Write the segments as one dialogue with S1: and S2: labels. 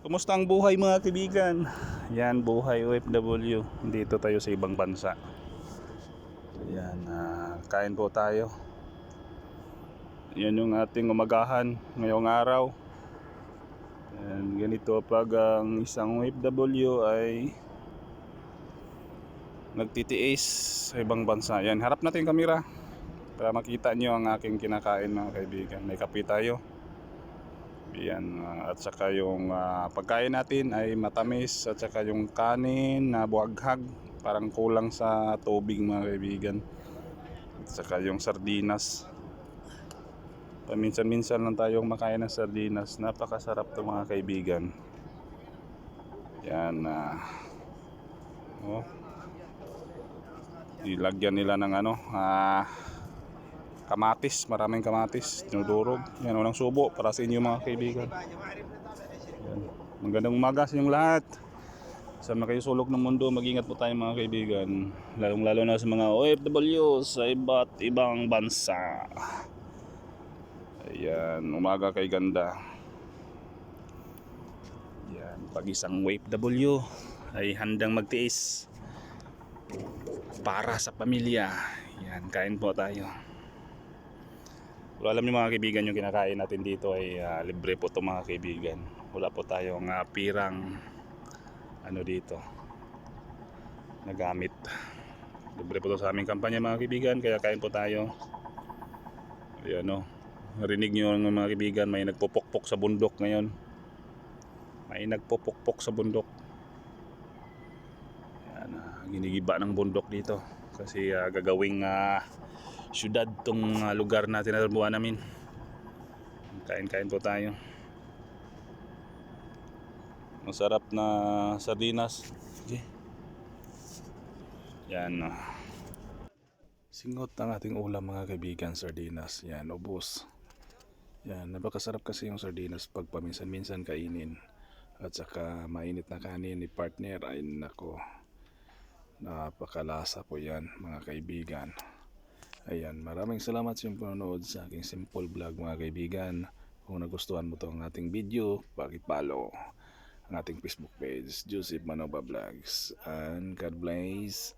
S1: Kumusta ang buhay mga kaibigan? Yan, buhay OFW. Dito tayo sa ibang bansa. Yan, kain po tayo. Yan yung ating umagahan ngayong araw. And ganito pag ang isang OFW ay nagtitiis sa ibang bansa. Yan, harap natin yung kamera para makita nyo ang aking kinakain mga kaibigan. May kape tayo. Yan, at saka yung pagkain natin ay matamis, at saka yung kanin na buhaghag, parang kulang sa tubig mga kaibigan. At saka yung sardinas. Paminsan-minsan lang tayong makain ng sardinas. Napakasarap to mga kaibigan. Yan, ilagyan nila ng kamatis, maraming kamatis, dinudurog. Yan, unang subo para sa inyo mga kaibigan. Yan. Magandang umaga sa inyong lahat. Sa mga kayo sulok ng mundo, mag-ingat po tayo mga kaibigan. Lalong lalo na sa mga OFW sa iba't ibang bansa. Ayan, umaga kay ganda. Yan, pag isang OFW ay handang magtiis para sa pamilya. Yan, kain po tayo. Pero alam niyo mga kaibigan, yung kinakain natin dito ay libre po to mga kaibigan. Wala po tayong pirang dito nagamit. Libre po to sa aming kampanya mga kaibigan, kaya kain po tayo. Ayan o, narinig nyo mga kaibigan, may nagpupukpok sa bundok ngayon. May nagpupukpok sa bundok. Ayan, ginigiba ng bundok dito kasi gagawing syudad tong lugar na tinatanabuhan namin. Kain-kain po tayo. Masarap na sardinas. Okay. Yan. Singot ang ating ulam mga kaibigan, sardinas. Yan, ubos. Yan, napakasarap kasi yung sardinas pag paminsan-minsan kainin. At saka mainit na kanin ni partner, ay nako, napakalasa po yan mga kaibigan. Ayan, maraming salamat sa inyong panonood sa aking simple vlog mga kaibigan. Kung nagustuhan mo to ang ating video, paki-follow ang ating Facebook page, Joseph Manoba Vlogs. And God bless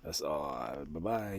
S1: us all. Bye-bye.